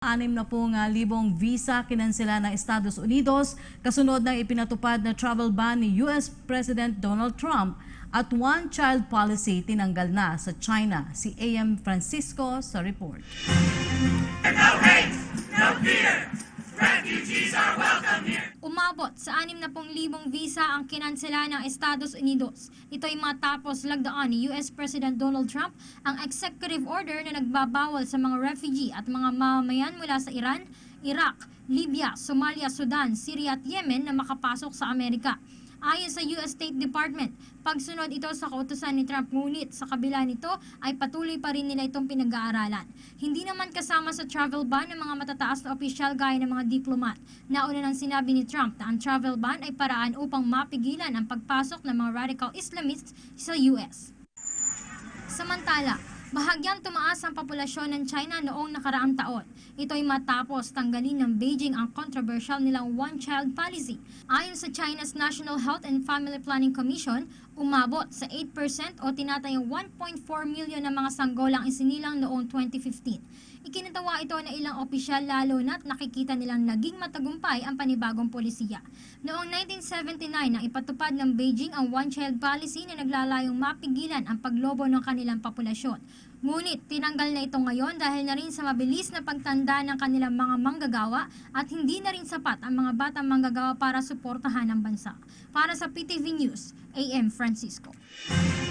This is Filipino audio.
6,000 visa kinansela ng Estados Unidos kasunod ng ipinatupad na travel ban ni US President Donald Trump at one-child policy tinanggal na sa China. Si AM Francisco sa report. No hate, no fear. Refugees are welcome here. Umabot sa 60,000 visa ang kinansela ng Estados Unidos. Ito'y matapos lagdaan ni US President Donald Trump ang executive order na nagbabawal sa mga refugee at mga mamamayan mula sa Iran, Iraq, Libya, Somalia, Sudan, Syria at Yemen na makapasok sa Amerika. Ayon sa US State Department, pagsunod ito sa kautusan ni Trump, ngunit sa kabila nito ay patuloy pa rin nila itong pinag-aaralan. Hindi naman kasama sa travel ban ng mga matataas na opisyal gaya ng mga diplomat. Nauna nang sinabi ni Trump na ang travel ban ay paraan upang mapigilan ang pagpasok ng mga radical Islamists sa US. Samantala, bahagyang tumaas ang populasyon ng China noong nakaraang taon. Ito ay matapos tanggalin ng Beijing ang controversial nilang one-child policy. Ayon sa China's National Health and Family Planning Commission, umabot sa 8% o tinatayang 1.4 million na mga sanggolang isinilang noong 2015. Ikinatawa ito na ilang opisyal lalo na't nakikita nilang naging matagumpay ang panibagong polisiya. Noong 1979 nang ipatupad ng Beijing ang one-child policy na naglalayong mapigilan ang paglobo ng kanilang populasyon. Ngunit tinanggal na ito ngayon dahil na rin sa mabilis na pagtanda ng kanilang mga manggagawa at hindi na rin sapat ang mga batang manggagawa para suportahan ang bansa. Para sa PTV News, AM Francisco.